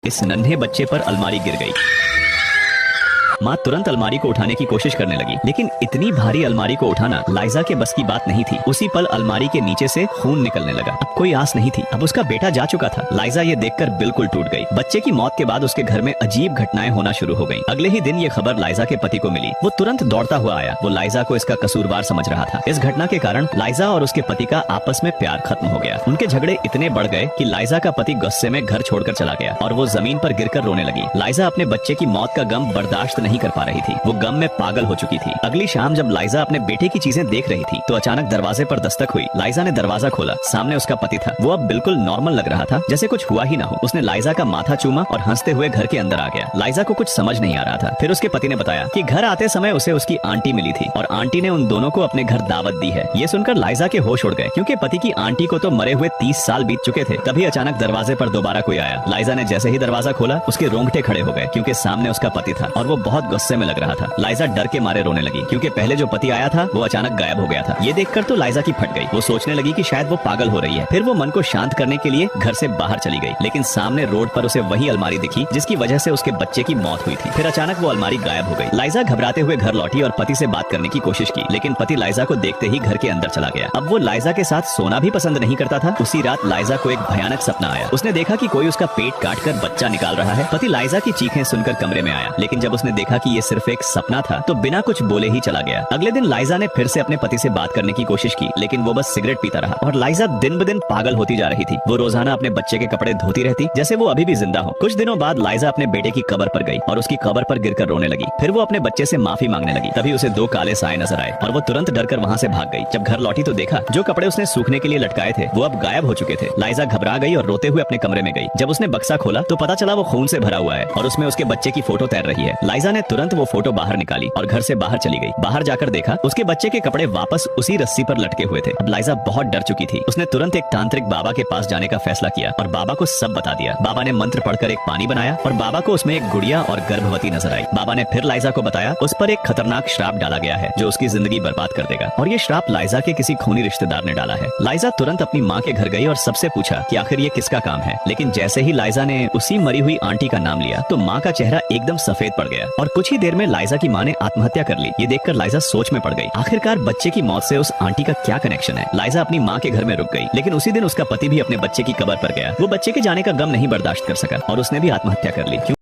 इस नन्हे बच्चे पर अलमारी गिर गई। माँ तुरंत अलमारी को उठाने की कोशिश करने लगी, लेकिन इतनी भारी अलमारी को उठाना लाइजा के बस की बात नहीं थी। उसी पल अलमारी के नीचे से खून निकलने लगा। अब कोई आस नहीं थी, अब उसका बेटा जा चुका था। लाइजा ये देखकर बिल्कुल टूट गई। बच्चे की मौत के बाद उसके घर में अजीब घटनाएं होना शुरू हो गईं। अगले ही दिन ये खबर लाइजा के पति को मिली। वो तुरंत दौड़ता हुआ आया। वो लाइजा को इसका कसूरवार समझ रहा था। इस घटना के कारण लाइजा और उसके पति का आपस में प्यार खत्म हो गया। उनके झगड़े इतने बढ़ गए कि लाइजा का पति गुस्से में घर छोड़कर चला गया और वो जमीन पर गिरकर रोने लगी। लाइजा अपने बच्चे की मौत का गम बर्दाश्त नहीं कर पा रही थी। वो गम में पागल हो चुकी थी। अगली शाम जब लाइजा अपने बेटे की चीजें देख रही थी तो अचानक दरवाजे पर दस्तक हुई। लाइजा ने दरवाजा खोला। सामने उसका पति था। वो अब बिल्कुल नॉर्मल लग रहा था, जैसे कुछ हुआ ही ना हो। उसने लाइजा का माथा चूमा और हंसते हुए घर के अंदर आ गया। लाइजा को कुछ समझ नहीं आ रहा था। फिर उसके पति ने बताया कि घर आते समय उसे उसकी आंटी मिली थी और आंटी ने उन दोनों को अपने घर दावत दी है। ये सुनकर लाइजा के होश उड़ गए, क्योंकि पति की आंटी को तो मरे हुए 30 साल बीत चुके थे। तभी अचानक दरवाजे पर दोबारा कोई आया। लाइजा ने जैसे ही दरवाजा खोला उसके रोंगटे खड़े हो गए, क्योंकि सामने उसका पति था और वो बहुत गुस्से में लग रहा था। लाइजा डर के मारे रोने लगी, क्योंकि पहले जो पति आया था वो अचानक गायब हो गया था। ये देखकर तो लाइजा की फट गई। वो सोचने लगी कि शायद वो पागल हो रही है। फिर वो मन को शांत करने के लिए घर से बाहर चली गई, लेकिन सामने रोड पर उसे वही अलमारी दिखी जिसकी वजह से उसके बच्चे की मौत हुई थी। फिर अचानक वो अलमारी गायब हो गई। लाइजा घबराते हुए घर लौटी और पति से बात करने की कोशिश की, लेकिन पति लाइजा को देखते ही घर के अंदर चला गया। अब वो लाइजा के साथ सोना भी पसंद नहीं करता था। उसी रात लाइजा को एक भयानक सपना आया। उसने देखा कि कोई उसका पेट काटकर बच्चा निकाल रहा है। पति लाइजा की चीखें सुनकर कमरे में आया, लेकिन जब उसने देखा कि ये सिर्फ एक सपना था तो बिना कुछ बोले ही चला गया। अगले दिन लाइजा ने फिर से अपने पति से बात करने की कोशिश की, लेकिन वो बस सिगरेट पीता रहा और लाइजा दिन ब दिन पागल होती जा रही थी। वो रोजाना अपने बच्चे के कपड़े धोती रहती जैसे वो अभी भी जिंदा हो। कुछ दिनों बाद लाइजा अपने बेटे की कब्र पर गई और उसकी कब्र पर गिरकर रोने लगी। फिर वो अपने बच्चे से माफी मांगने लगी। तभी उसे 2 काले साए नजर आए और वो तुरंत डरकर वहाँ से भाग गई। जब घर लौटी तो देखा जो कपड़े उसने सूखने के लिए लटकाए थे वो अब गायब हो चुके थे। लाइजा घबरा गई और रोते हुए अपने कमरे में गई। जब उसने बक्सा खोला तो पता चला वो खून से भरा हुआ है और उसमें उसके बच्चे की फोटो तैर रही है। लाइजा ने तुरंत वो फोटो बाहर निकाली और घर से बाहर चली गई। बाहर जाकर देखा उसके बच्चे के कपड़े वापस उसी रस्सी पर लटके हुए थे। अब लाइजा बहुत डर चुकी थी। उसने तुरंत एक तांत्रिक बाबा के पास जाने का फैसला किया और बाबा को सब बता दिया। बाबा ने मंत्र पढ़कर एक पानी बनाया और बाबा को उसमें एक गुड़िया और गर्भवती नजर आई। बाबा ने फिर लाइजा को बताया उस पर एक खतरनाक श्राप डाला गया है जो उसकी जिंदगी बर्बाद कर देगा, और ये श्राप लाइजा के किसी खूनी रिश्तेदार ने डाला है। लाइजा तुरंत अपनी माँ के घर गई और सबसे पूछा कि आखिर ये किसका काम है। लेकिन जैसे ही लाइजा ने उसी मरी हुई आंटी का नाम लिया तो माँ का चेहरा एकदम सफेद पड़ गया और कुछ ही देर में लाइजा की माँ ने आत्महत्या कर ली। ये देखकर लाइजा सोच में पड़ गई। आखिरकार बच्चे की मौत से उस आंटी का क्या कनेक्शन है। लाइजा अपनी माँ के घर में रुक गई, लेकिन उसी दिन उसका पति भी अपने बच्चे की कब्र पर गया। वो बच्चे के जाने का गम नहीं बर्दाश्त कर सका और उसने भी आत्महत्या कर ली।